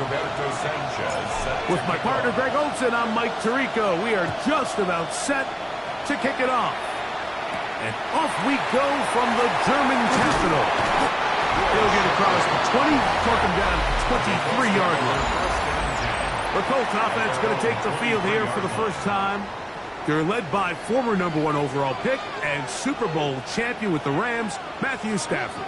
With my partner Greg Olson, I'm Mike Tirico. We are just about set to kick it off. And off we go from the German capital. They'll get across the 20, talk them down to 23-yard line. The Colts offense going to take the field here for the first time. They're led by former #1 overall pick and Super Bowl champion with the Rams, Matthew Stafford.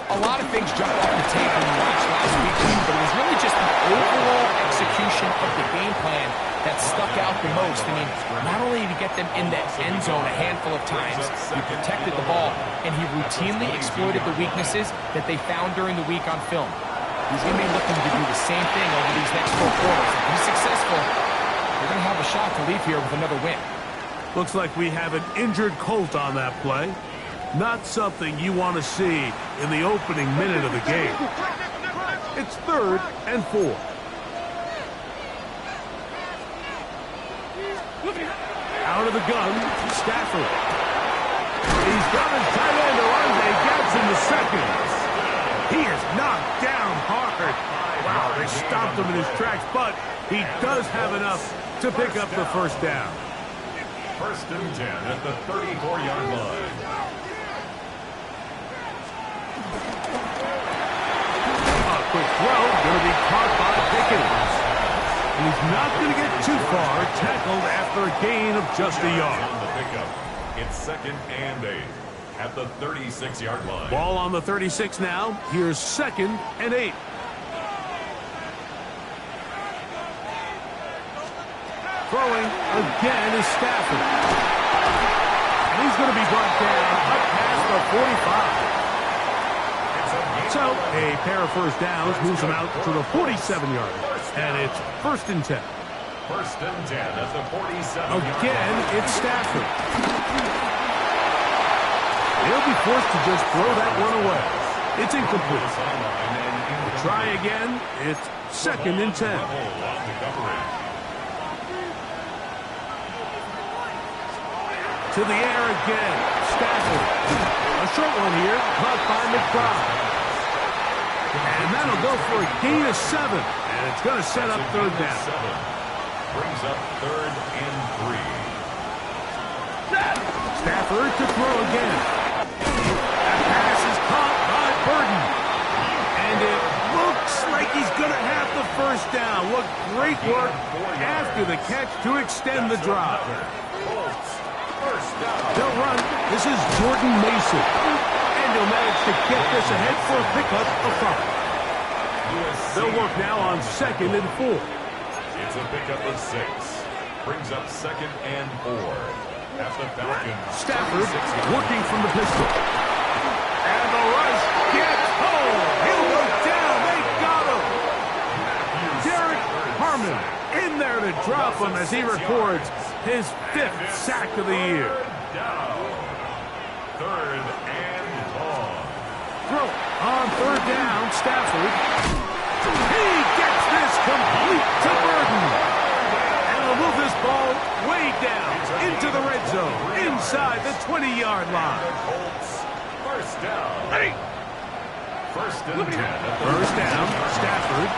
A lot of things jumped off the tape when we watched last week, but it was really just the overall execution of the game plan that stuck out the most. I mean, not only did he get them in the end zone a handful of times, he protected the ball, and he routinely exploited the weaknesses that they found during the week on film. He's going to be looking to do the same thing over these next 4 quarters. If he's successful, they're going to have a shot to leave here with another win. Looks like we have an injured Colt on that play. Not something you want to see in the opening minute of the game. It's 3rd and 4. Out of the gun, Stafford. He's got his tight end, Orlando gets in the seconds. He is knocked down hard. Wow, they stopped him in his tracks, but he does have enough to pick up the first down. 1st and 10 at the 34-yard line. Quick throw, going to be caught by Pickens. He's not going to get too far, tackled after a gain of just a yard. On the pickup, it's 2nd and 8 at the 36-yard line. Ball on the 36 now. Here's 2nd and 8. Throwing again is Stafford. And he's going to be brought down up past the 45. So, a pair of first downs moves him out to the 47-yard line. And it's 1st and 10. 1st and 10 at the 47-yard line. Again, it's Stafford. He'll be forced to just throw that one away. It's incomplete. We'll try again. It's 2nd and 10. To the air again. Stafford. A short one here, caught by McBride. And that'll go for a gain of 7. And it's going to set up 3rd down. Brings up 3rd and 3. Stafford to throw again. That pass is caught by Burton. And it looks like he's going to have the first down. What great work after the catch to extend the drive. They'll run. This is Jordan Mason. And he'll manage to get this ahead for a pickup of 5. They'll work now on 2nd and 4. It's a pickup of 6. Brings up 2nd and 4. At the Falcons. Stafford working from the pistol. And the rush gets home. He'll go down. They got him. Derek Harmon in there to drop him as he records his 5th sack of the year. 3rd and long. Throw on 3rd down, Stafford. He gets this complete to Burton. And he'll move this ball way down into the red zone, inside the 20-yard line. First down. 1st and 10. First down, Stafford.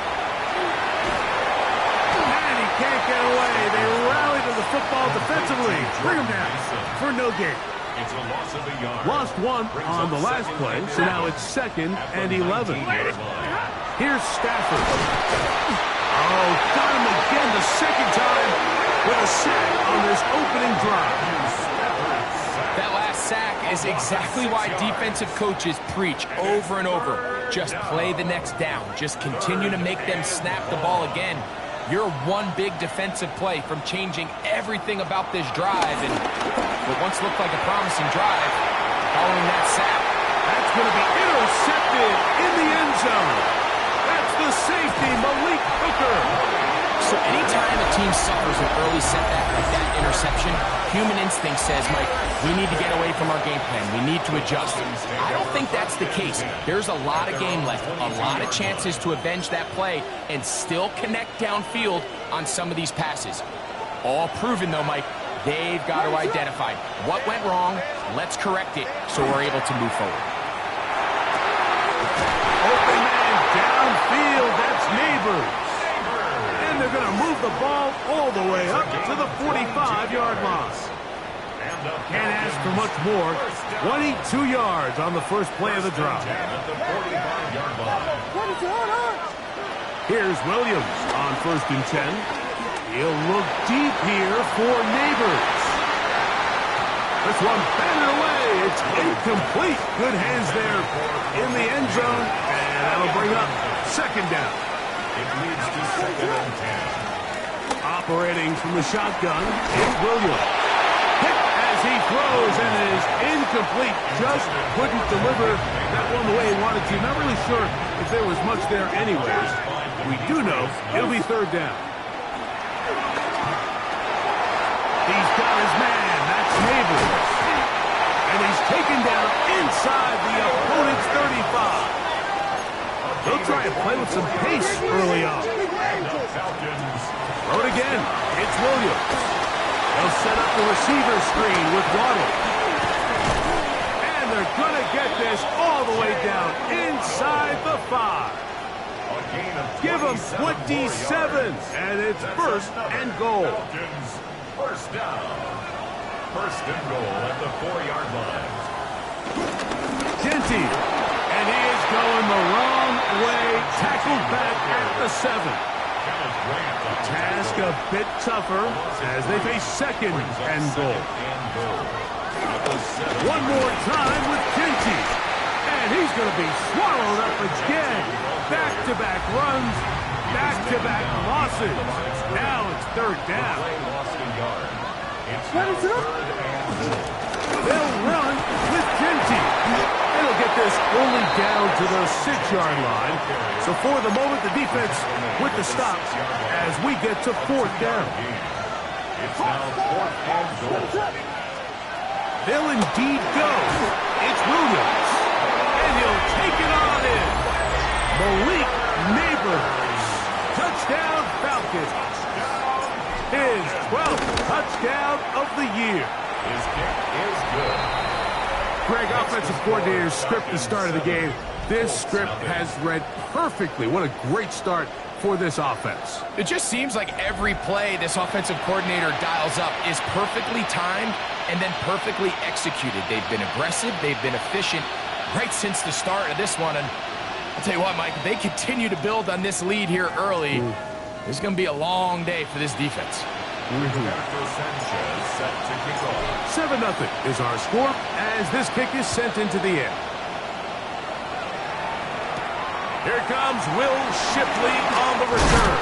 And he can't get away. They rally to the football defensively. Bring him down for no gain. It's a loss of a yard. Lost 1 on the last play, so now it's 2nd and 11. Here's Stafford. Oh, got him again the 2nd time with a sack on this opening drive. That last sack is exactly why defensive coaches preach over and over. Just play the next down. Just continue to make them snap the ball again. You're one big defensive play from changing everything about this drive. And what once looked like a promising drive, following that sack. That's going to be intercepted in the end zone. That's the safety, Malik Hooker. So anytime a team suffers an early setback like that interception, human instinct says, Mike, we need to get away from our game plan. We need to adjust. I don't think that's the case. There's a lot of game left, a lot of chances to avenge that play and still connect downfield on some of these passes. All proven, though, Mike. They've got to identify what went wrong. Let's correct it so we're able to move forward. Open man downfield. That's Neighbors. And they're going to move the ball all the way up to the 45-yard line. Can't ask for much more. 22 yards on the first play of the drive. Here's Williams on 1st and 10. He'll look deep here for Neighbors. This one batted away. It's incomplete. Good hands there in the end zone. And that'll bring up 2nd down. It leads to 2nd and 10. Operating from the shotgun, it's Williams. Hit as he throws, and it is incomplete. Just couldn't deliver that one the way he wanted to. Not really sure if there was much there anyways. We do know it'll be 3rd down. He's got his man. That's Neighbors. And he's taken down inside the opponent's 35. They'll try and play with some pace early on. Throw it again. It's Williams. They'll set up the receiver screen with Waddle. And they're going to get this all the way down inside the 5. Give them 27. And it's 1st and goal. First down. 1st and goal at the 4-yard line. Genty. And he is going the wrong way. Tackled back at the 7. Task a bit tougher as they face 2nd and goal. One more time with Genty. And he's going to be swallowed up again. Back-to-back runs. Back-to-back losses. Now it's 3rd down. They'll run with Genty. They'll get this only down to the 6-yard line. So for the moment, the defense with the stop as we get to 4th down. It's now 4th and goal. They'll indeed go. It's Williams. And he'll take it on in. Malik Neighbors. Touchdown Falcons. His 12th touchdown of the year. His kick is good. Greg, offensive coordinator's script at the start of the game. This script has read perfectly. What a great start for this offense. It just seems like every play this offensive coordinator dials up is perfectly timed and then perfectly executed. They've been aggressive. They've been efficient right since the start of this one. And I'll tell you what, Mike, if they continue to build on this lead here early, it's going to be a long day for this defense. Sanchez set to kick off. 7-0 is our score as this kick is sent into the air. Here comes Will Shipley on the return.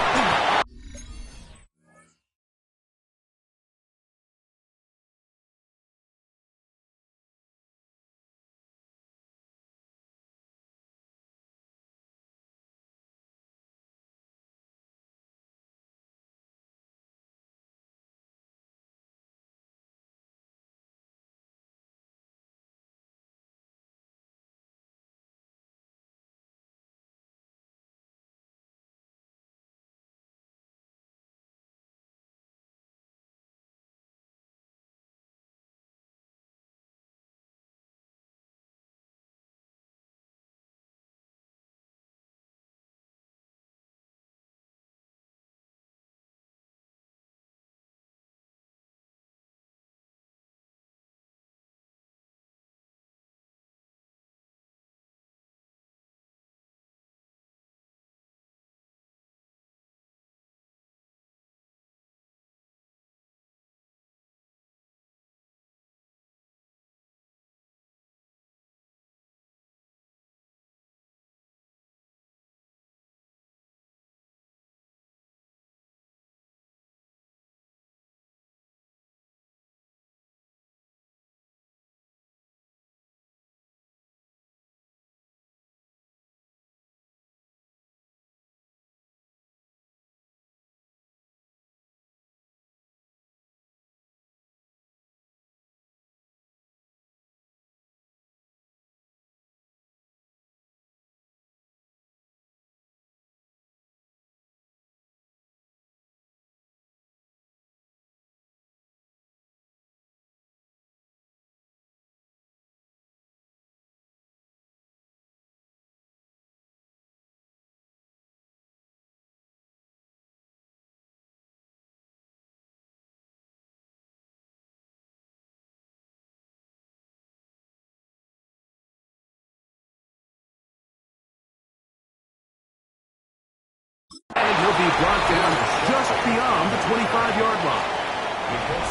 be brought down just beyond the 25-yard line.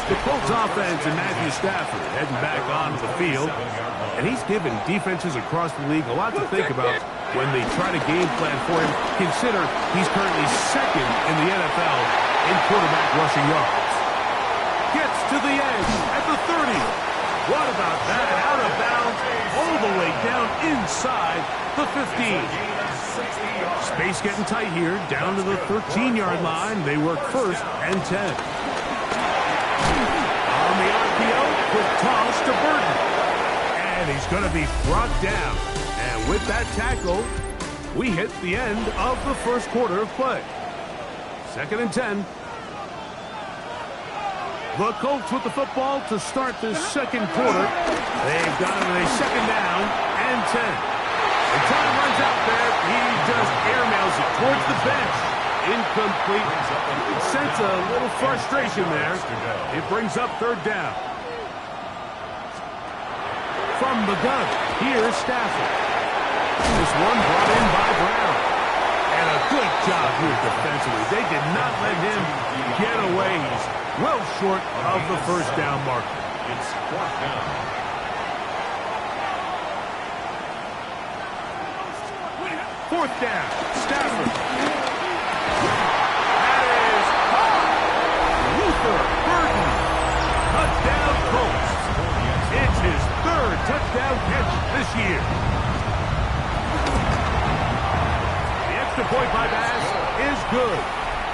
The Colts offense and Matthew Stafford heading back onto the field, and he's given defenses across the league a lot to think about when they try to game plan for him. Consider he's currently second in the NFL in quarterback rushing yards. Gets to the edge at the 30. What about that? Out of bounds, all the way down inside the 15. Space getting tight here, down to the 13-yard line. They work first and 10. On the RPO, quick toss to Burton. And he's going to be brought down. And with that tackle, we hit the end of the first quarter of play. Second and 10. The Colts with the football to start this second quarter. They've got him in a second down and 10. The time runs out there. He just airmails it towards the bench. Incomplete. You can sense a little frustration there. It brings up third down. From the gun, here's Stafford. This one brought in by Brown. And a good job here defensively. They did not let him get away. He's well short of the first down marker. It's fourth down. Fourth down, Stafford. Burton. Touchdown Colts. It's his third touchdown catch this year. The extra point by Bass is good.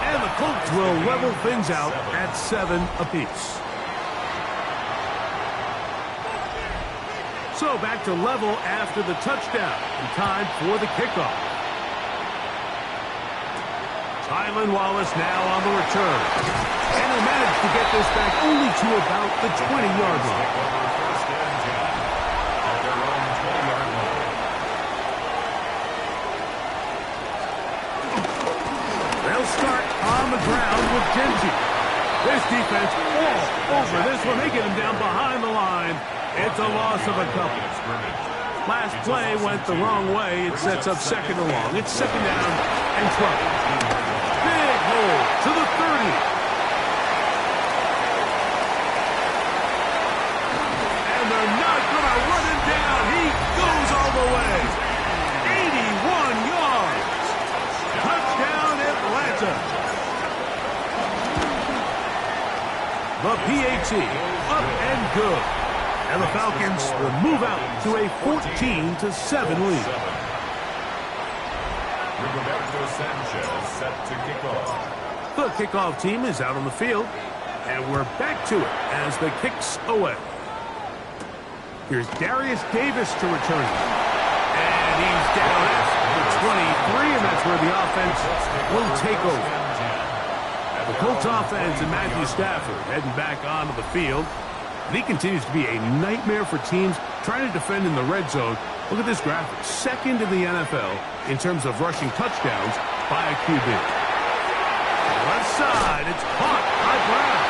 And the Colts will level things out at 7 apiece. So back to level after the touchdown. And time for the kickoff. Tylan Wallace now on the return. And he'll manage to get this back only to about the 20-yard line. First and 10 at their own 20-yard line. They'll start on the ground with Genji. This defense all over this one. They get him down behind the line. It's a loss of a couple. Last play went the wrong way. It sets up second and long. It's second down and 12. Big hole to the 30. And they're not going to run him down. He goes all the way. 81 yards. Touchdown, Atlanta. The PAT up and good. And the Falcons will move out to a 14-7 lead. Roberto Sanchez set to kick off. The kickoff team is out on the field, and we're back to it as the kick's away. Here's Darius Davis to return. And he's down at the 23, and that's where the offense will take over. The Colts offense and Matthew Stafford heading back onto the field. And he continues to be a nightmare for teams trying to defend in the red zone. Look at this graphic. Second in the NFL in terms of rushing touchdowns by a QB. Left side, it's caught by Brown.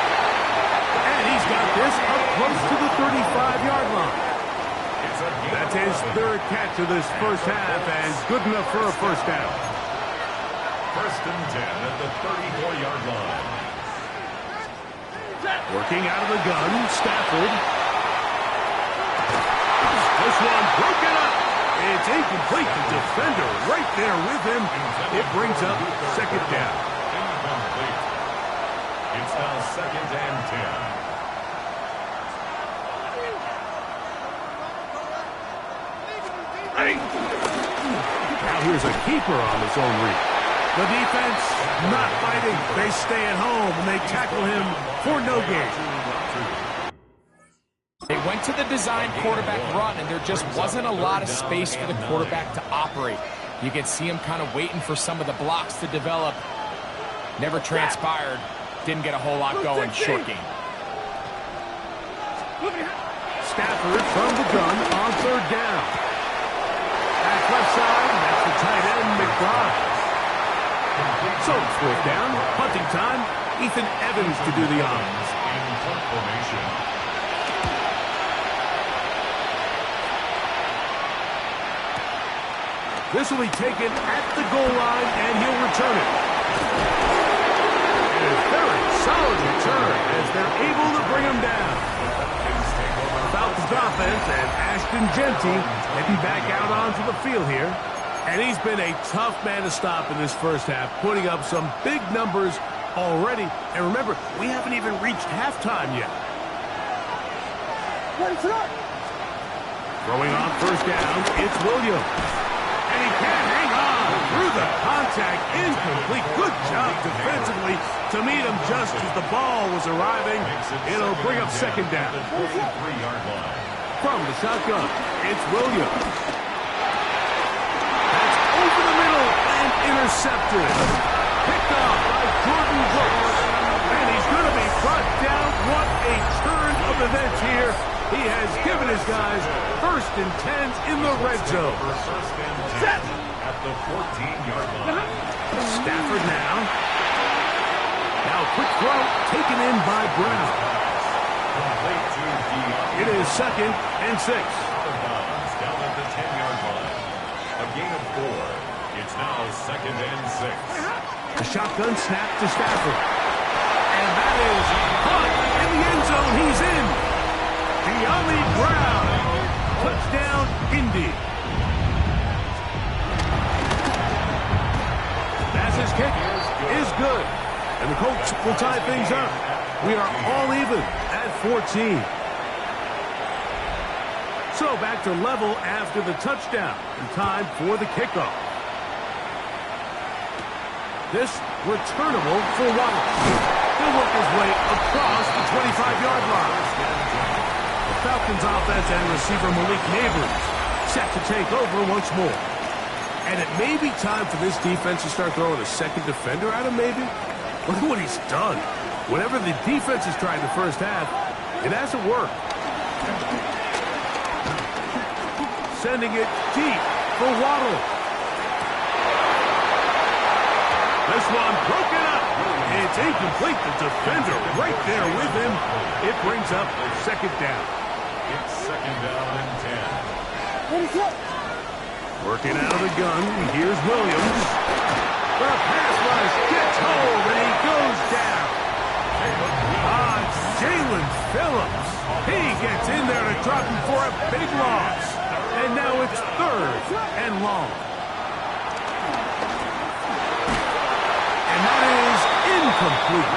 And he's got this up close to the 35-yard line. That's his third catch of this first half, and good enough for a first down. First and 10 at the 34-yard line. Working out of the gun, Stafford. This one broken up. It's incomplete. The defender right there with him. It brings up second down. Incomplete. It's now second and 10. Now here's a keeper on his own read. The defense not fighting. They stay at home and they tackle him for no gain. They went to the design quarterback run, and there just wasn't a lot of space for the quarterback to operate. You could see him kind of waiting for some of the blocks to develop. Never transpired. Didn't get a whole lot going. Short game. Stafford from the gun on third down. Back left side, that's the tight end, McBride. So it's fourth down, punting time. Ethan Evans to do the honors. In punt formation. This will be taken at the goal line, and he'll return it. And a very solid return as they're able to bring him down. Falcons offense and Ashton Genty heading back out onto the field here. And he's been a tough man to stop in this first half, putting up some big numbers already. And remember, we haven't even reached halftime yet. Throwing on first down, it's Williams. And he can't hang on through the contact. Incomplete. Good job defensively to meet him just as the ball was arriving. It'll bring up second down. From the shotgun, it's Williams. Over the middle and intercepted. Picked off by Jordan Brooks. And he's going to be brought down. What a turn of events here. He has given his guys first and 10s in the red zone. Set. At the 14-yard line. Stafford now. Now quick throw taken in by Brown. It is second and 6. Down at the 10-yard line. A gain of 4. It's now second and 6. The shotgun snap to Stafford. And that is caught in the end zone. He's in. De'Ami Brown. Touchdown, Indy. That's his kick. Is good. And the Colts will tie things up. We are all even at 14. So back to level after the touchdown. And time for the kickoff. This returnable for Wallace. He'll work his way across the 25-yard line. The Falcons offense and receiver Malik Neighbors set to take over once more. And it may be time for this defense to start throwing a second defender at him, maybe. Look at what he's done. Whatever the defense has tried in the first half, it hasn't worked. Sending it deep for Waddle. This one broken up. It's incomplete. The defender right there with him. It brings up second down. It's second down and 10. Working out of the gun. Here's Williams. The pass rush gets hold and he goes down. Jalen Phillips. He gets in there to drop him for a big loss. And now it's third and long. And that is incomplete.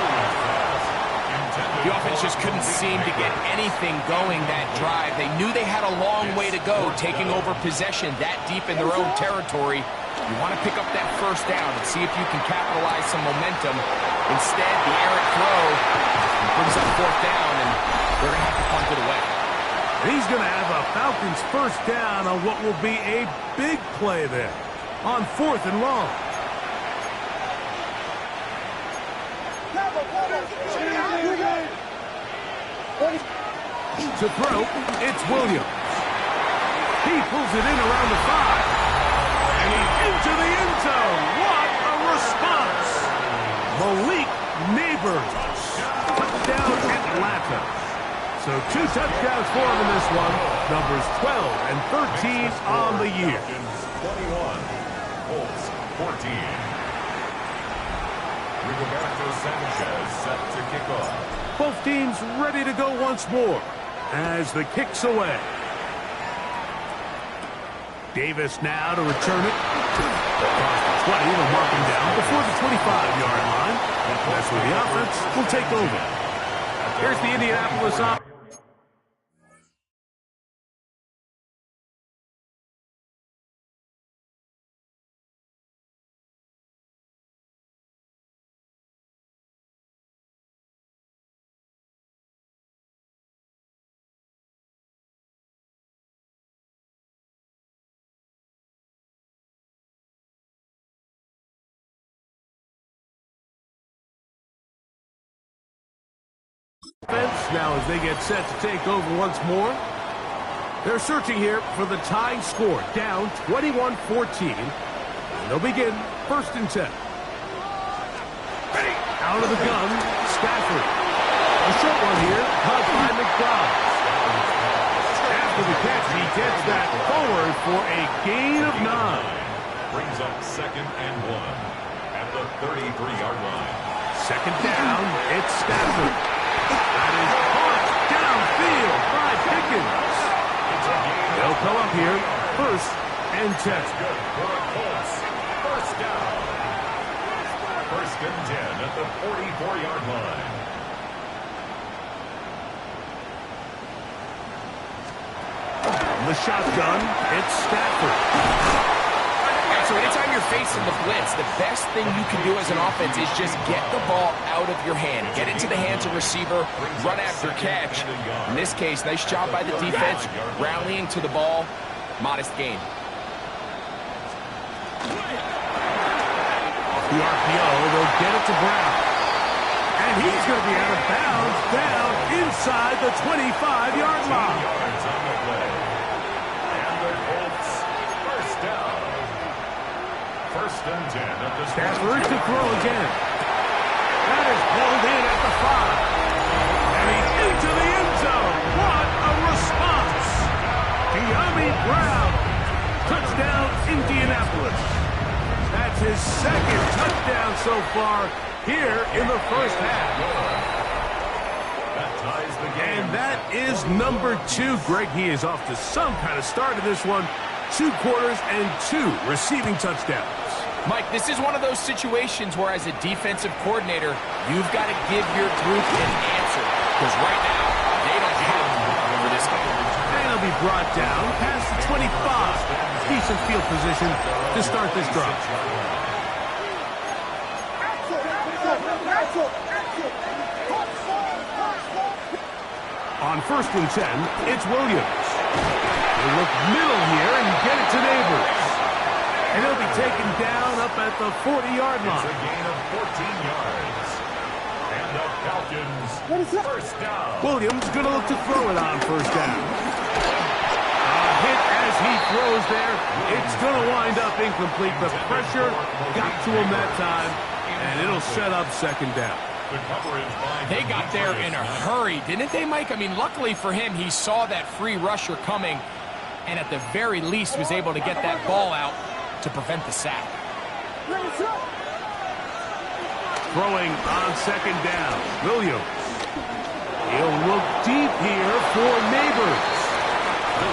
The offense just couldn't seem to get anything going that drive. They knew they had a long way to go, taking over possession that deep in their own territory. You want to pick up that first down and see if you can capitalize some momentum. Instead, the errant throw brings up fourth down, and they're going to have to punt it away. He's going to have a Falcons first down on what will be a big play there on fourth and long. To throw, it's Williams. He pulls it in around the 5. And he's into the end zone. What a response. Malik Neighbors. Touchdown Atlanta. So 2 touchdowns for him in this one. Numbers 12 and 13 on the year. 21. Colts 14. Rigoberto Sanchez set to kick off. Both teams ready to go once more as the kick's away. Davis now to return it. Across the 20, they'll mark him down before the 25-yard line. That's where the offense will take over. Here's the Indianapolis offense. Now as they get set to take over once more. They're searching here for the tying score. Down 21-14. And they'll begin first and 10. Out of the gun, Stafford. A short one here, caught by McBride. After the catch, he gets that forward for a gain of 9. Brings up second and 1. At at the 33-yard line. Second down, it's Stafford. That is caught downfield by Pickens. They'll come up here, 1st and 10. That's good for the Colts. First down. 1st and 10 at the 44-yard line. The shotgun, it's Stafford. So anytime you're facing the blitz, the best thing you can do as an offense is just get the ball out of your hand. Get into the hands of receiver, run after catch. In this case, nice job by the defense, rallying to the ball. Modest gain. Off the RPO, they'll get it to Brown. And he's going to be out of bounds down inside the 25-yard line. Yards on the play. And the Colts, first down. 1st and 10 at the Stafford to throw again. That is pulled in at the 5. And he's into the end zone. What a response. De'Ami Brown. Touchdown, Indianapolis. That's his 2nd touchdown so far here in the first half. That ties the game. And that is number 2. Greg, he is off to some kind of start in this one. 2 quarters and 2 receiving touchdowns. Mike, this is one of those situations where as a defensive coordinator, you've got to give your group an answer. Because right now, they don't have one for this game. And he'll be brought down past the 25. Decent field position to start this drive. On 1st and 10, it's Williams. They look middle here and get it to Neighbors. And he'll be taken down up at the 40-yard It's line. a gain of 14 yards. And the Falcons, first down. Williams going to look to throw it on 1st down. A hit as he throws there. It's going to wind up incomplete. The pressure got to him that time, and it'll set up 2nd down. The coverage by They got there in a hurry, didn't they, Mike? I mean, luckily for him, he saw that free rusher coming, and at the very least was able to get that ball out to prevent the sack. Throwing on 2nd down, Williams. He'll look deep here for Neighbors.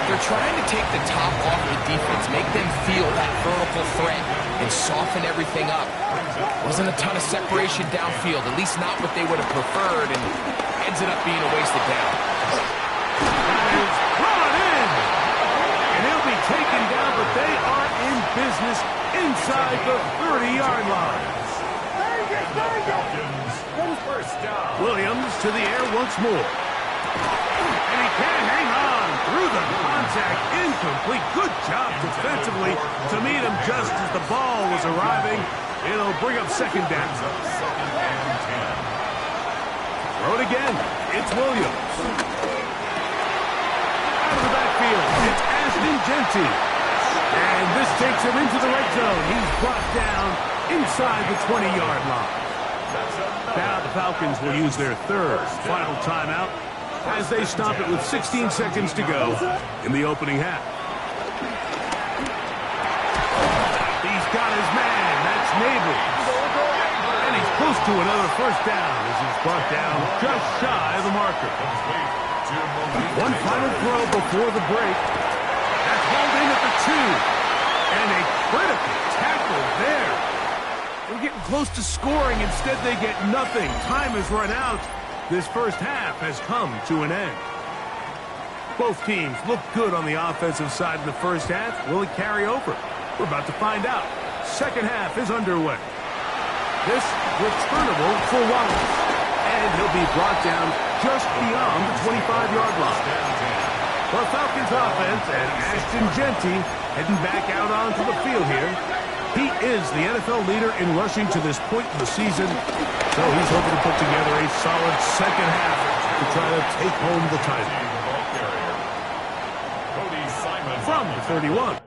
They're trying to take the top off the defense, make them feel that vertical threat, and soften everything up. Wasn't a ton of separation downfield, at least not what they would have preferred, and ends up being a wasted down. That is brought in. And he'll be taken down, but they are in business inside the 30-yard line. Falcons, first down. Williams to the air once more. And he can't hang on through the contact. Incomplete. Good job defensively to meet him just as the ball was arriving. It'll bring up 2nd down. 2nd and 10. Throw it again. It's Williams. Out of the backfield, it's Ashton Genty. And this takes him into the red zone. He's brought down inside the 20-yard line. Now the Falcons will use their 3rd final timeout as they stop it with 16 seconds to go in the opening half. He's got his man. That's Neighbors. And he's close to another 1st down as he's brought down just shy of the marker. One final throw before the break. That's hauled in at the 2. And a critical tackle there. They're getting close to scoring. Instead, they get nothing. Time has run out. This first half has come to an end. Both teams look good on the offensive side of the first half. Will it carry over? We're about to find out. Second half is underway. This returnable for Wallace. And he'll be brought down just beyond the 25-yard line. The Falcons offense and Ashton Genty heading back out onto the field here. He is the NFL leader in rushing to this point in the season, so he's hoping to put together a solid second half to try to take home the title. From the 31.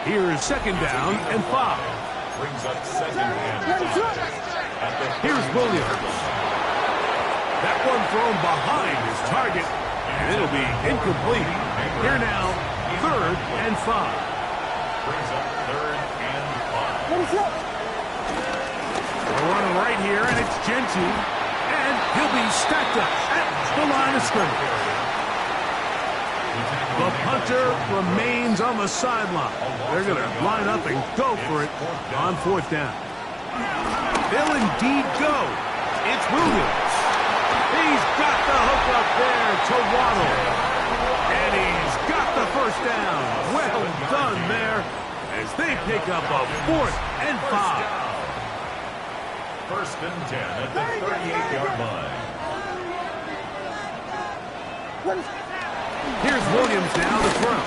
Here's 2nd down and 5. Brings up 2nd and 5. Here's Williams. That one thrown behind his target, And it'll be incomplete. Here now, 3rd and 5. Brings up 3rd and 5. We're running right here, and it's Genty. And he'll be stacked up at the line of scrimmage. The punter remains on the sideline. They're going to line up and go for it on 4th down. They'll indeed go. It's Williams. He's got the hook up there to Waddle. And he's got the 1st down. Well done there as they pick up a 4th and 5. 1st and 10 at the 38-yard line. Here's Williams now to throw.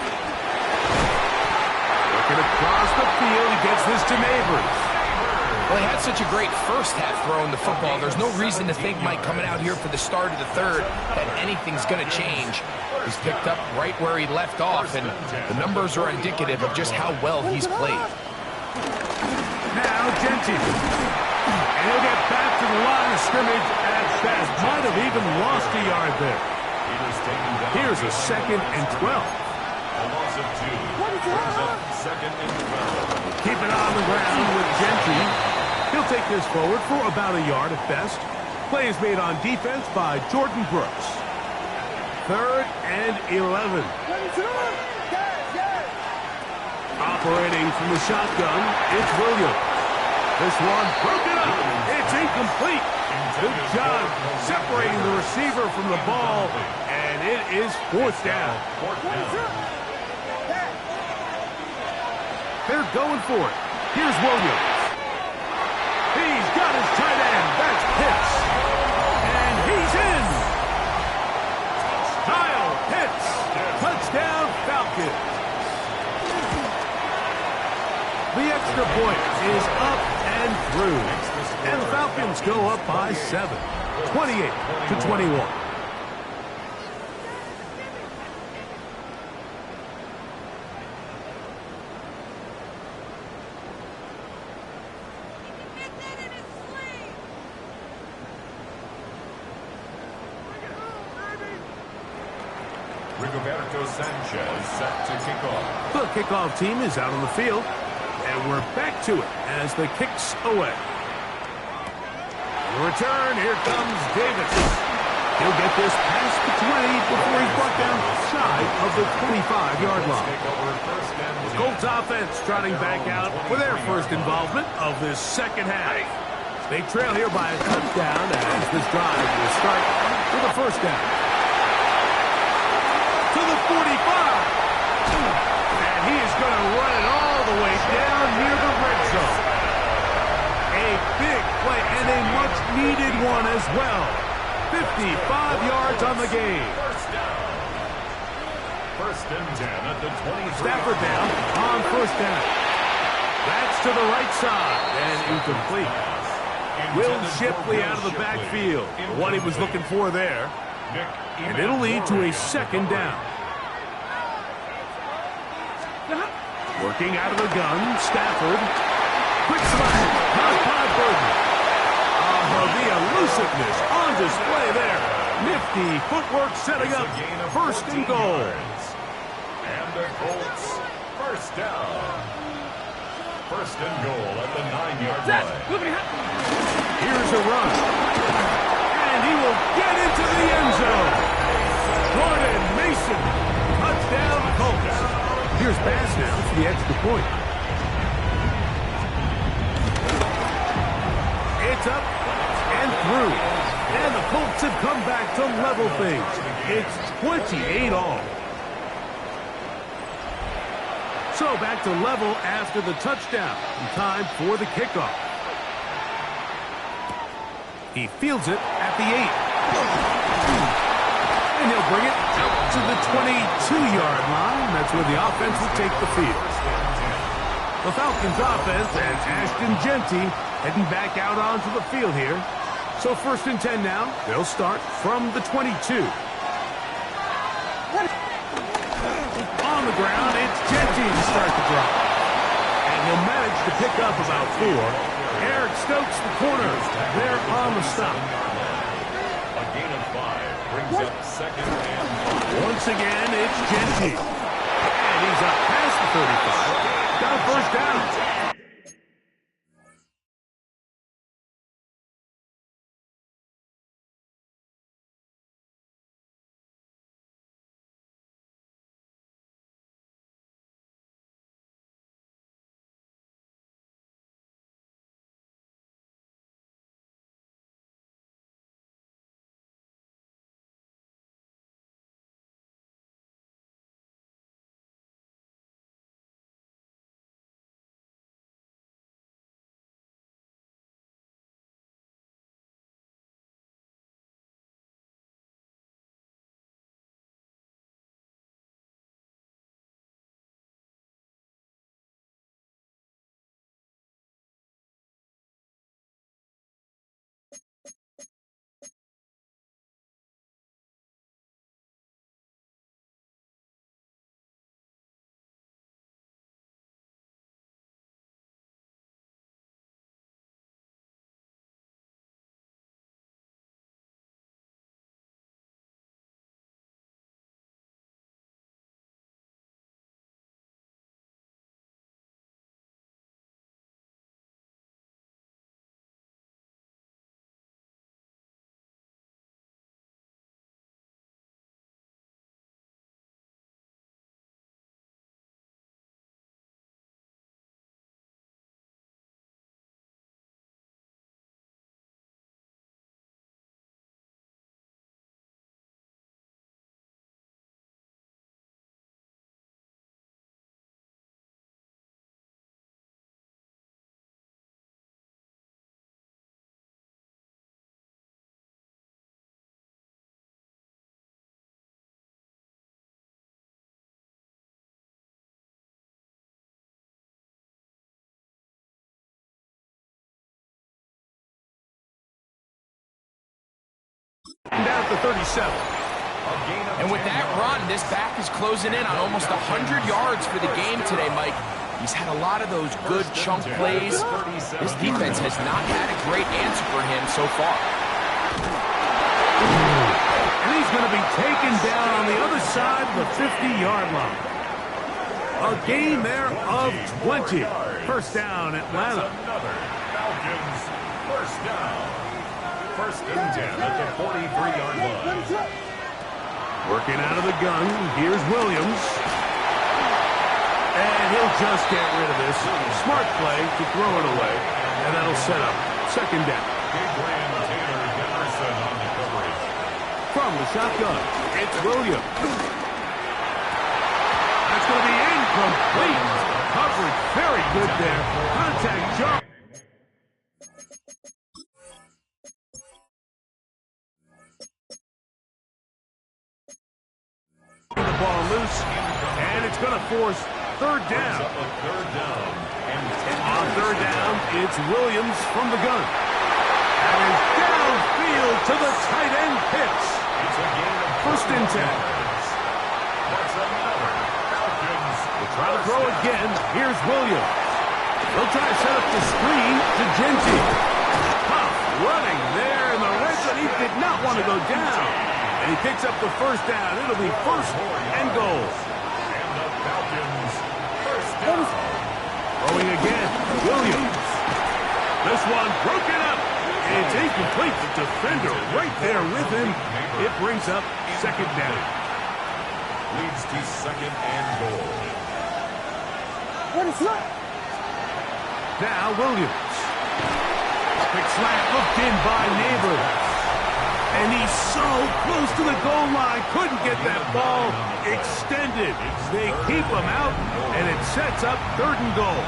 Looking across the field, he gets this to Neighbors. Well, he had such a great first half throwing the football. There's no reason to think, Mike, coming out here for the start of the 3rd, that anything's going to change. He's picked up right where he left off, and the numbers are indicative of just how well he's played. Now Genty. And he'll get back to the line of scrimmage at best. Might have even lost a yard there. Here's a 2nd and 12. A loss of 2. Brings up 2nd and 12. Keep it on the ground with Genty. He'll take this forward for about a yard at best. Play is made on defense by Jordan Brooks. 3rd and 11. Operating from the shotgun, it's Williams. This one broken up. It's incomplete. Good job separating the receiver from the ball, and it is 4th down. They're going for it. Here's Williams. He's got his tight end. That's Pitts. And he's in. Kyle Pitts. Touchdown Falcons. The extra point is up and through. And the Falcons go up by 7. 28-21. Rigoberto Sanchez set to kick off. The kickoff team is out on the field, and we're back to it as the kick's away. The return, here comes Davis. He'll get this past the 20 before he's brought down shy of the 25-yard line. The Colts offense trotting back out for their first involvement of this 2nd half. They trail here by a touchdown as this drive will start with a 1st down. To the 45. And he is going to run it all the way down near the red zone. A big play and a much-needed one as well. 55 yards on the game. 1st and 10 at the 23. Stafford down on 1st down. That's to the right side and incomplete. Will Shipley out of the backfield. What he was looking for there. And it'll lead to a 2nd down. Working out of the gun, Stafford. Quick slide, not by Burton. The elusiveness on display there. Nifty footwork setting up 1st and goal. And the Colts 1st down. 1st and goal at the 9-yard line. Here's a run. And he will get into the end zone. Jordan Mason. Touchdown Colts. Here's Bass now for the extra point. It's up and through. And the Colts have come back to level things. It's 28 all. So back to level after the touchdown. In time for the kickoff. He fields it at the 8. And he'll bring it out to the 22-yard line. That's where the offense will take the field. The Falcons offense and Ashton Genty heading back out onto the field here. So 1st and 10 now. They'll start from the 22. On the ground, it's Genty to start the drive. And he'll manage to pick up about 4. Eric Stokes, the corner, there on the stop. A gain of 5. brings up second and 5. Once again, it's Genty. And he's up past the 35. Got a first down. Down at the 37. And with that run, this back is closing in on almost 100 yards for the game today, Mike. He's had a lot of those good chunk plays. His defense has not had a great answer for him so far. And he's going to be taken down on the other side of the 50-yard line. A gain there of 20. First down, Atlanta. Another Falcons first down. First and 10 at the 43-yard line. Working out of the gun, here's Williams. And he'll just get rid of this. Smart play to throw it away. And that'll set up second down. Big Ram Taylor Jefferson on the coverage. From the shotgun, it's Williams. That's going to be incomplete. Coverage very good there. Contact jump. The ball loose, and it's going to force third down. On third down, it's Williams from the gun. And it's downfield to the tight end Pitts. First and 10. We'll try to throw again. Here's Williams. They'll try to set up the screen to Genty. Tough running there in the red zone. He did not want to go down. And he picks up the first down. It'll be first and goal. And the Falcons first down. Throwing again, Williams. This one broken up. It's incomplete. The defender right there with him. It brings up second down. Leads to second and goal. Now Williams. Quick slant hooked in by Neighbors. And he's so close to the goal line. Couldn't get that ball extended. They keep him out, and it sets up third and goal.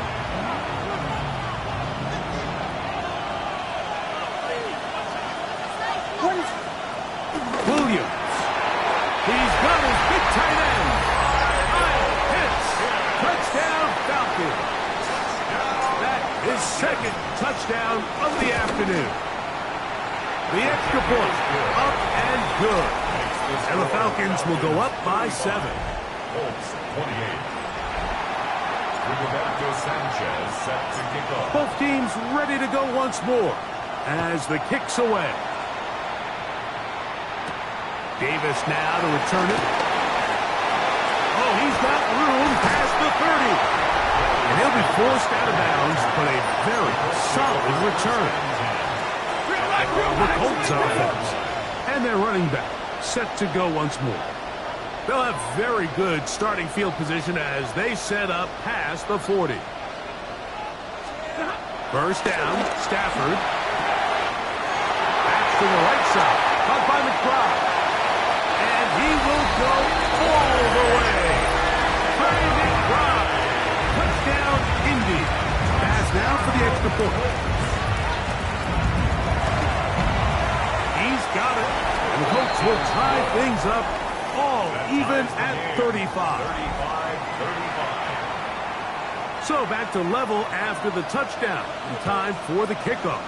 Williams. He's got his big tight end. Hits. Touchdown, Falcons. That is second touchdown of the afternoon. The extra point, up and good. And the Falcons will go up by 7. Colts 28. Roberto Sanchez set to kick off. Both teams ready to go once more as the kick's away. Davis now to return it. Oh, he's got room past the 30. And he'll be forced out of bounds, but a very solid return. The Colts offense. And their running back set to go once more. They'll have very good starting field position as they set up past the 40. First down, Stafford. Back to the right side. Caught by McBride. And he will go all the way. Trey McBride. Touchdown, Indy. Pass now for the extra point. He's got it. And the Colts will tie things up all even at 35. So back to level after the touchdown. And time for the kickoff.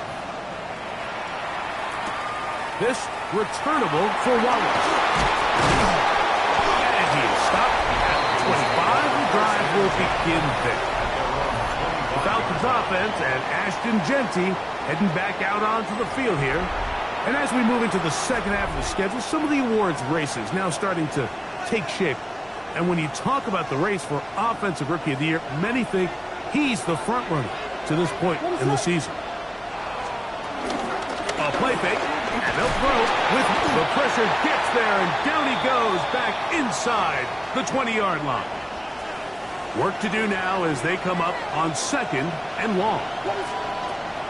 This returnable for Wallace. And he is stopped at 25. The drive will begin there. The Falcons offense and Ashton Genty heading back out onto the field here. And as we move into the second half of the schedule, some of the awards races now starting to take shape. And when you talk about the race for Offensive Rookie of the Year, many think he's the front runner to this point in the season. A play fake, and they'll throw with the pressure gets there, and down he goes back inside the 20-yard line. Work to do now as they come up on second and long.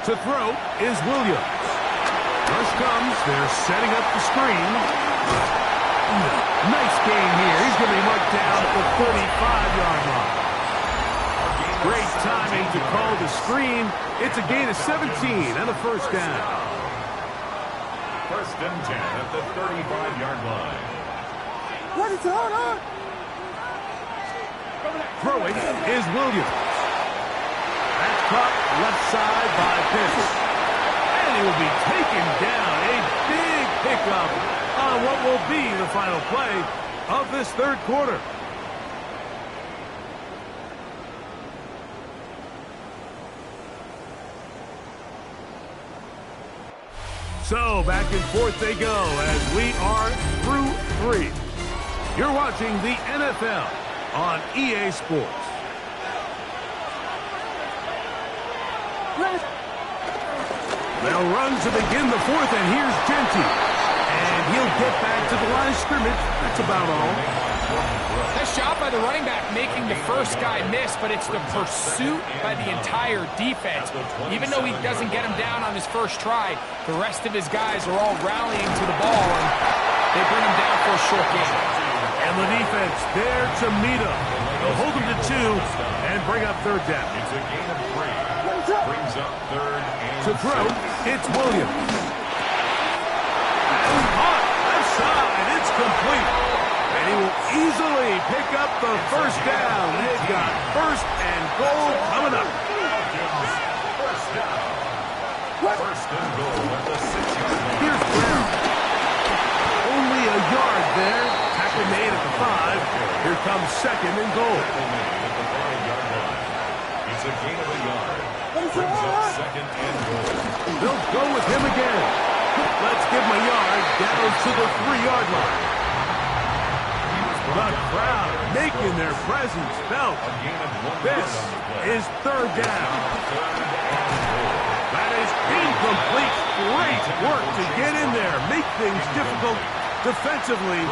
To throw is Williams. Rush comes. They're setting up the screen. Nice game here. He's going to be marked down at the 45-yard line. Great timing to call the screen. It's a gain of 17 and a first down. First and 10 at the 35-yard line. What is going on? Throwing is Williams. That's caught left side by Pitts. And he will be taken down. A big pickup on what will be the final play of this third quarter. So back and forth they go as we are through 3. You're watching the NFL on EA Sports. They'll run to begin the fourth, and here's Genty. And he'll get back to the line of scrimmage. That's about all. Nice job by the running back making the first guy miss, but it's the pursuit by the entire defense. Even though he doesn't get him down on his first try, the rest of his guys are all rallying to the ball, and they bring him down for a short gain. And the defense there to meet him. They'll hold him to 2 and bring up third down. It's a gain of 3. Brings up third and to throw, it's Williams. And caught left side. It's complete. And he will easily pick up the first down. They've got first and goal coming up. First down. First and goal at the 6-yard line. Here's Brown. Only a yard there. Tackle made at the 5. Here comes second and goal. Tackle made at the 5-yard line. It's a gain of a yard. Brings up second and goal. They'll go with him again. Let's give him a yard down to the 3-yard line. The crowd making their presence felt. This is third down. That is incomplete. Great work to get in there. Make things difficult defensively.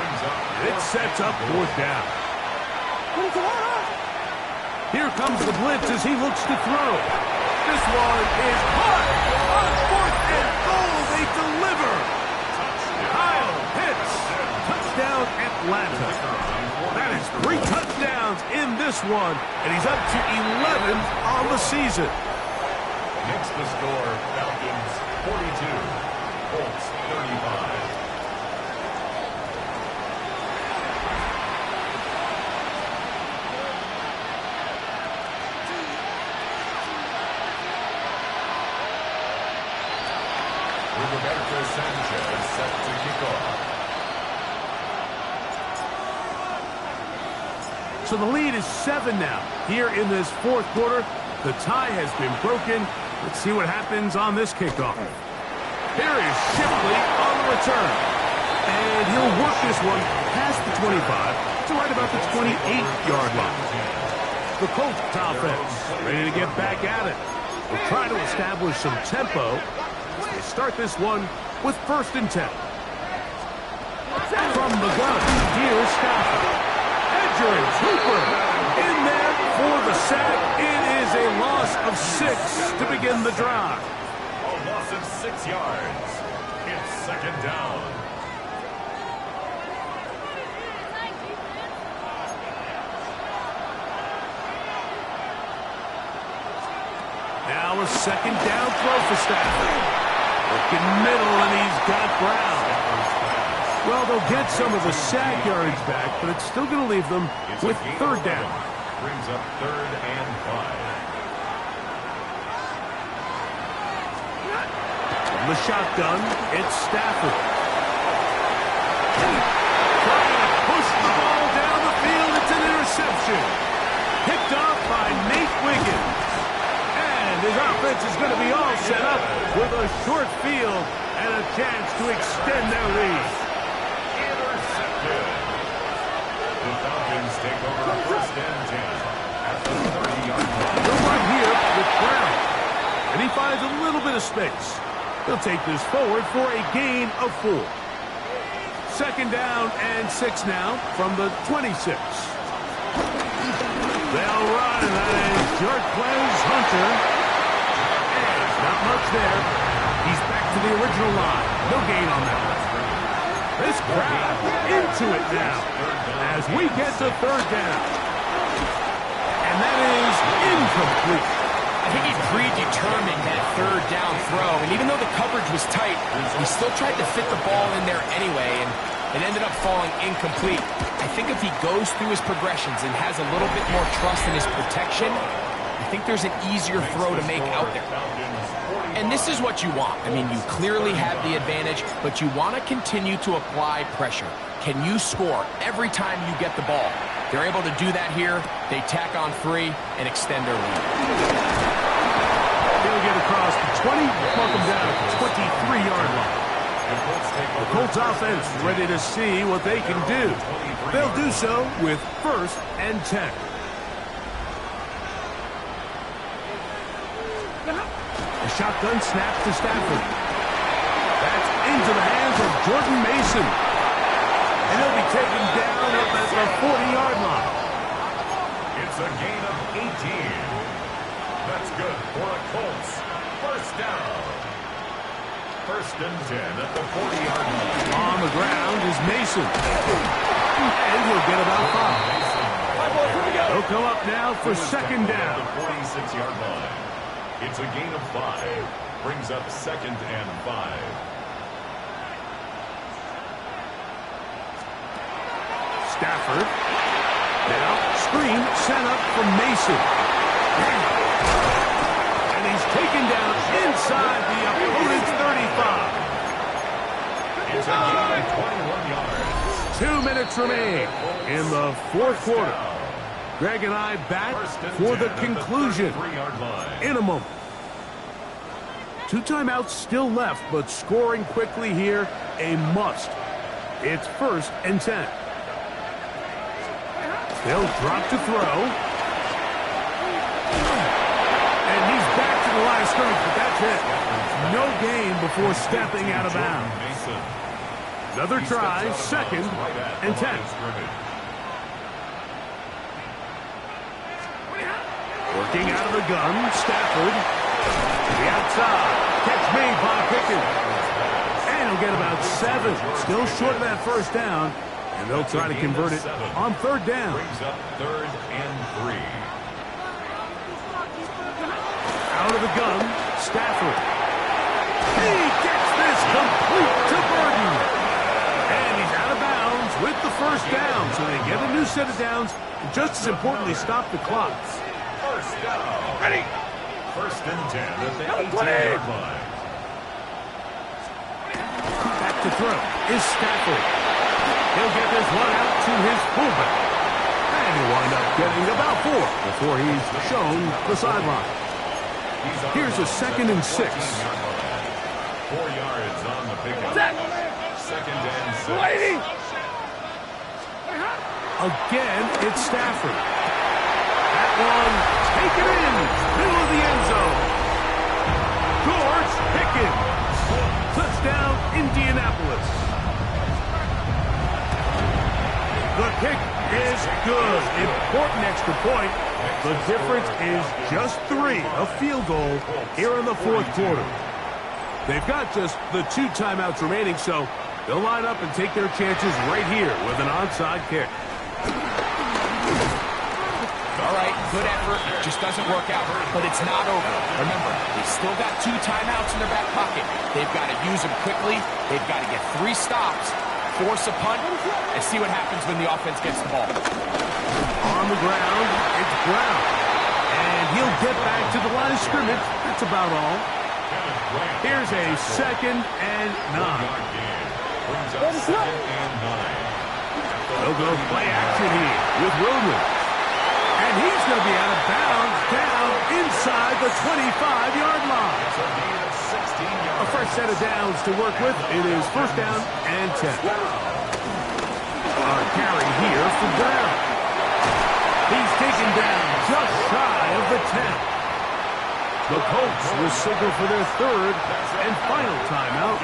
It sets up fourth down. Here comes the blitz as he looks to throw. This one is caught on fourth and goal. They deliver. Kyle Pitts. Touchdown Atlanta. That is 3 touchdowns in this one, and he's up to 11 on the season. Next the score, Falcons 42, Colts 35. Roberto Sanchez set to kick off. So the lead is 7 now. Here in this fourth quarter, the tie has been broken. Let's see what happens on this kickoff. Here is Shipley on the return. And he'll work this one past the 25 to right about the 28-yard line. The Colts offense ready to get back at it. They'll try to establish some tempo. They start this one with 1st and 10. From the gun, here's Stafford. Edger and Cooper in there for the sack. It is a loss of 6 to begin the drive. A loss of 6 yards. It's 2nd down. Now a 2nd down throw for Stafford. Looking middle, and he's got Brown. Well, they'll get some of the sack yards back, but it's still going to leave them with 3rd down. Brings up 3rd and 5. From the shotgun, it's Stafford. Trying to push the ball down the field. It's an interception. Picked off by Nate Wiggins. And his offense is going to be all set up with a short field and a chance to extend their lead. Intercepted. The Falcons take over 1st and 10 at the 30-yard line. They're right here with Brown. And he finds a little bit of space. They'll take this forward for a gain of 4. 2nd down and 6 now from the 26. They'll run, and that is Jarquez Hunter. And not much there. He's back to the original line. No gain on that one. This crowd into it now as we get to 3rd down. And that is incomplete. I think he predetermined that 3rd down throw, and even though the coverage was tight, he still tried to fit the ball in there anyway, and it ended up falling incomplete. I think if he goes through his progressions and has a little bit more trust in his protection, I think there's an easier throw to make out there. And this is what you want. I mean, you clearly have the advantage, but you want to continue to apply pressure. Can you score every time you get the ball? They're able to do that here. They tack on 3 and extend their lead. They'll get across the 20, mark them down at the 23-yard line. The Colts offense ready to see what they can do. They'll do so with 1st and 10. A shotgun snap to Stafford. That's into the hands of Jordan Mason. And he'll be taken down at the 40-yard line. It's a gain of 18. That's good for the Colts. 1st down. 1st and 10 at the 40-yard line. On the ground is Mason. And he'll get about 5. He'll come up now for 2nd down. The 46-yard line. It's a gain of 5. Brings up 2nd and 5. Stafford. Now, screen sent up from Mason. And he's taken down inside the opponent's 35. It's a gain of 21 yards. 2 minutes remain in the 4th quarter. Greg and I back for the conclusion in a moment. 2 timeouts still left, but scoring quickly here, a must. It's 1st and 10. They'll drop to throw. And he's back to the line of scrimmage, but that's it. No gain before stepping out of bounds. Another try, 2nd and 10. Working out of the gun, Stafford. To the outside. Catch made by Pickens. And he'll get about 7. Still short of that 1st down. And they'll try to convert it on 3rd down. Brings up 3rd and 3. Out of the gun, Stafford. He gets this complete to Burton. And he's out of bounds with the 1st down. So they get a new set of downs. And just as importantly, stop the clock. 1st down. Ready. 1st and 10 at the 18-yard line. Back to throw is Stafford. He'll get this one out to his fullback. And he'll wind up getting about 4 before he's shown the sideline. Here's a 2nd and 6. 4 yards on the pickup. second and 6. Lady! Again, it's Stafford. That one, taken in, middle of the end zone. George Pickens. Touchdown, Indianapolis. The kick is good. Important extra point. The difference is just 3, a field goal here in the fourth quarter. They've got just the 2 timeouts remaining, so they'll line up and take their chances right here with an onside kick. All right, good effort. Just doesn't work out, but it's not over. Remember, they've still got 2 timeouts in their back pocket. They've got to use them quickly. They've got to get 3 stops, force a punt, and see what happens when the offense gets the ball. On the ground, it's Brown. And he'll get back to the line of scrimmage. That's about all. Here's a 2nd and 9. They'll go play action here with Williams. And he's going to be out of bounds down inside the 25-yard line. A fresh set of downs to work with. It is 1st down and 10. A carry here for Brown. He's taken down just shy of the 10. The Colts will signal for their 3rd and final timeout.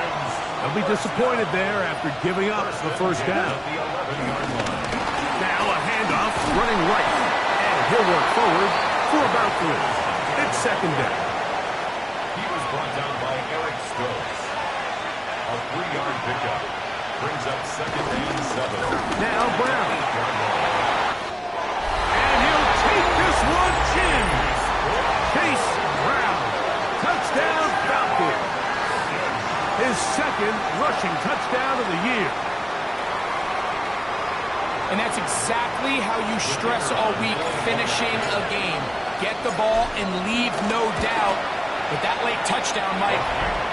They'll be disappointed there after giving up the 1st down. Now a handoff running right. And he'll work forward for about 3. It's 2nd down. He was brought down by Eric Stokes. A 3-yard pickup. Brings up 2nd and 7. Now Brown. And he'll take this one, Jim. Chase Brown. Touchdown, Falcons. His 2nd rushing touchdown of the year. And that's exactly how you stress all week, finishing a game. Get the ball and leave no doubt. But that late touchdown, Mike,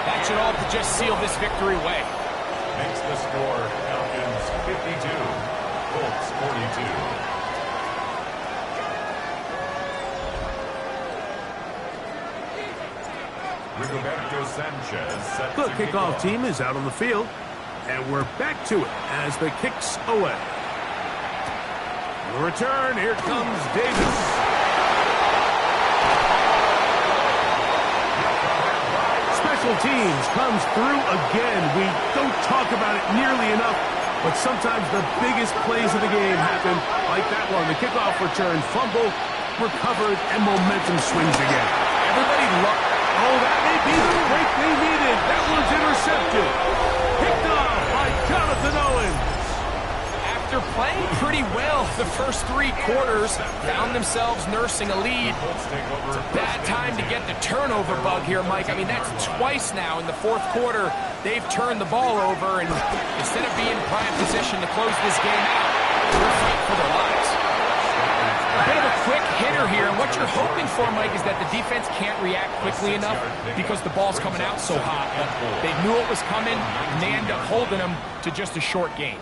that should all just seal this victory away. Makes the score Falcons 52, Colts 42. Rigoberto Sanchez set The to kick kickoff off. team is out on the field, and we're back to it as the kick's away. The return, here comes Davis. Special teams comes through again. We don't talk about it nearly enough, but sometimes the biggest plays of the game happen like that one. The kickoff return, fumble, recovered, and momentum swings again. Everybody loves. Oh, that may be the break they needed. That one's intercepted. Picked off by Jonathan Owens. After playing pretty well the first 3 quarters, found themselves nursing a lead. It's a bad time to get the turnover bug here, Mike. I mean, that's twice now in the 4th quarter. They've turned the ball over, and instead of being in prime position to close this game out, they're fighting for their lives. A bit of a quick hitter here, and what you're hoping for, Mike, is that the defense can't react quickly enough because the ball's coming out so hot. But they knew it was coming, and they end up holding them to just a short gain.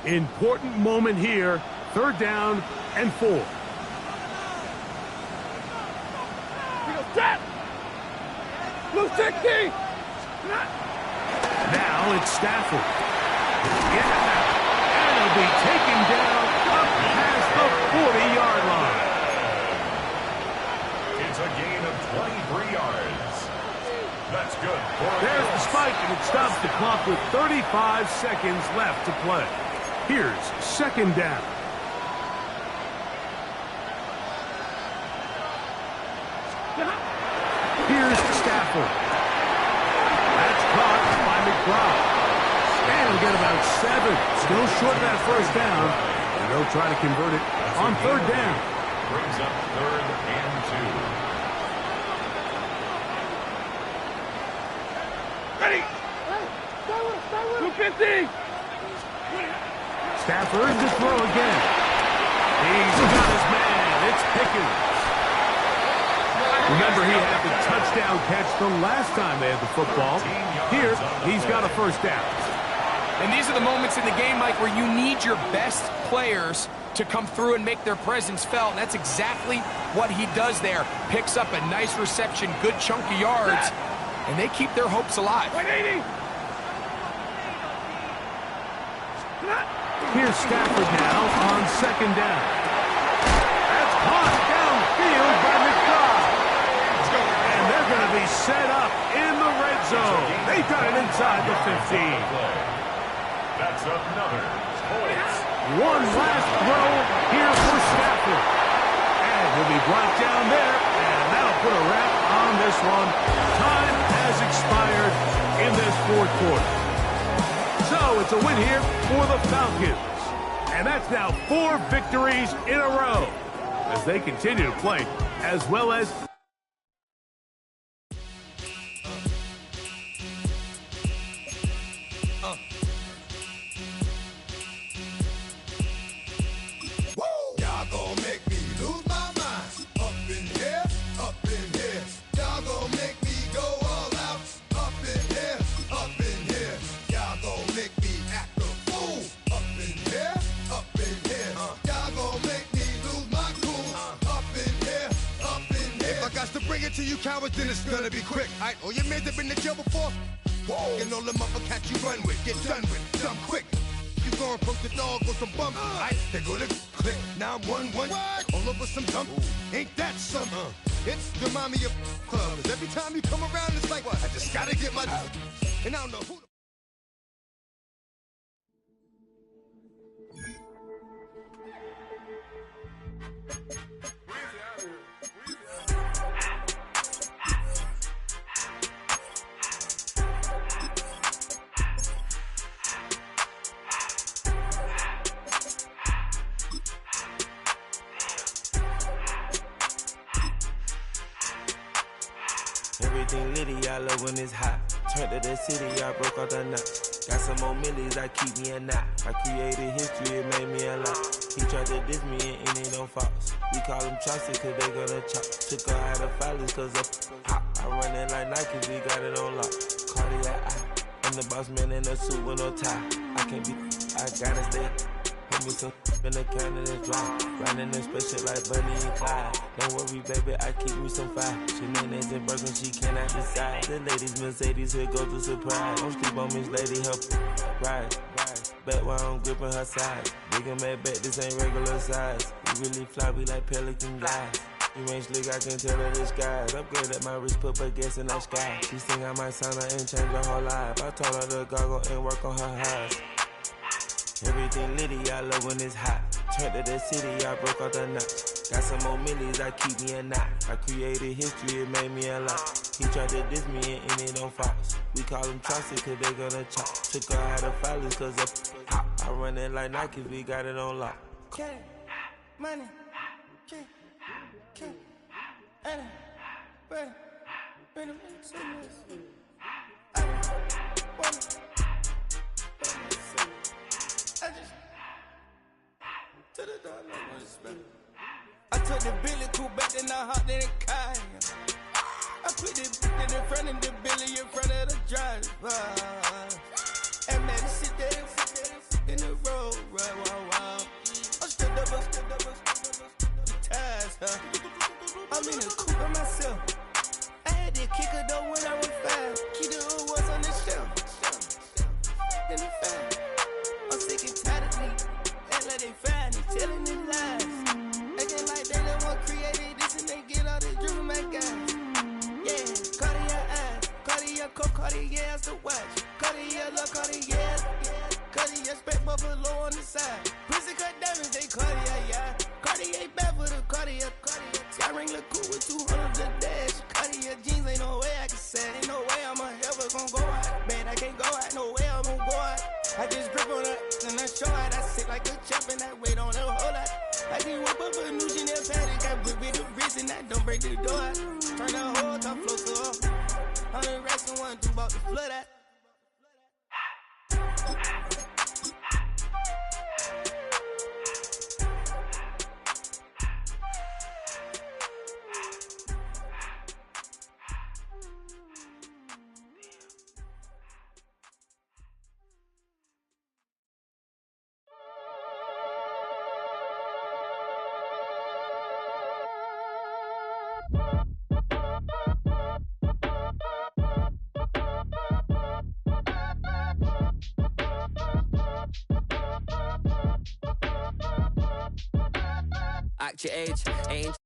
Important moment here. 3rd down and 4. Blue 60! Now it's Stafford. Yeah, and he'll be taken down up past the 40-yard line. It's a gain of 23 yards. That's good. There's the spike, and it stops the clock with 35 seconds left to play. Here's 2nd down. Here's Stafford. That's caught by McBride. And he'll get about 7. Still short of that 1st down. And they'll try to convert it on 3rd down. Brings up 3rd and 2. Ready! Blue 50! Stafford to throw again. He's got his man. It's Pickens. Remember, he had the touchdown catch the last time they had the football. Here, he's got a 1st down. And these are the moments in the game, Mike, where you need your best players to come through and make their presence felt. And that's exactly what he does there. Picks up a nice reception, good chunk of yards, and they keep their hopes alive. 180! Here's Stafford now on second down. That's caught downfield by McBride. And they're going to be set up in the red zone. They got it inside the 15. That's another Colts. One last throw here for Stafford. And he'll be brought down there, and that'll put a wrap on this one. Time has expired in this fourth quarter. So it's a win here for the Falcons. And that's now 4 victories in a row as they continue to play as well as... Y'all gon' make me lose my mind. Up in here, up in here. Y'all gon' make me go all out. Up in here, up in here. Y'all gon' make me act a fool. Up in here, up in here. Y'all gon' make me lose my cool. Up in here, up in here. If I got to bring it to you cowards, then it's gonna be quick. Alright, all your men have been to jail before? Whoa. And all them motherfuckers you run with, get done with, dumb quick. You gon' approach the dog with some bump. Aight, they go to click 911. All over some dump. Ain't that something? It's remind me of clubs. Every time you come around, it's like, I just gotta get my... And I don't know who... Everything litty, I love when it's hot. Turned to the city, I broke out the knot. Got some more millies, I keep me a knot. I created history, it made me a lot. He tried to diss me and it don't false. We call him Chaucer cause they gonna chop. Took her out of filers cause of hop. I run it like Nike, we got it on lock. Cardiac eye. I'm the boss man in a suit with no tie. I can't be, I gotta stay. Put me some in the can and it's dry. Riding in special like Bunny and Clyde. Don't worry, baby, I keep me some fire. She names and Birkin, she cannot decide. The ladies, Mercedes, here go to surprise. Don't sleep on Miss Lady, help ride. Back while I'm gripping her side. Big and mad back, this ain't regular size. We really fly, we like pelican guys. You ain't slick, I can tell her the skies. Upgrade at my wrist, put her gas in that sky. She think I might sign her and change her whole life. I told her to goggle and work on her highs. Everything litty, I love when it's hot. Turned to the city, I broke out the knot. Got some more millies, I keep me a knot. I created history, it made me a lot. He tried to diss me and it don't false. We call him Chaucer cause they gonna chop. Took her out of filers cause of hop. I run it like Nike, we got it on lock. Cash, money, cash, money, bread, I took the Billy coupe back, then I hopped in the car. I put the in front of the Billy in front of the driver. And man, sit there in the road, right, wow. I'm still double, ties, huh? I'm in the coupe by myself. I had to kick her though when I was 5. Keep the old ones on the shelf. In the fan. I'm sick and tired of me. Act like they find me, telling them lies. Acting like they the one created this and they get all this driven my guys. Yeah, Cartier eyes, Cartier coat, Cartier ass the watch. Cartier love, Cartier, Cartier spec buffalo on the side. Pussy cut diamonds, they Cartier, yeah. Cartier bad for the Cartier. I ring the cool with 200 the dash. Cartier jeans, ain't no way I can say. Ain't no way I'm ever gonna go out. Man, I can't go out, no way I'm gonna go out. I just grip on her and I show out. I sit like a champ and I wait on her whole lot. I just whip up a new Chanel paddock. I whip with the wrist and I don't break the door out. Turn the whole top floor to off. 100 racks and 1, 2 about to flood out. act your age. Ain't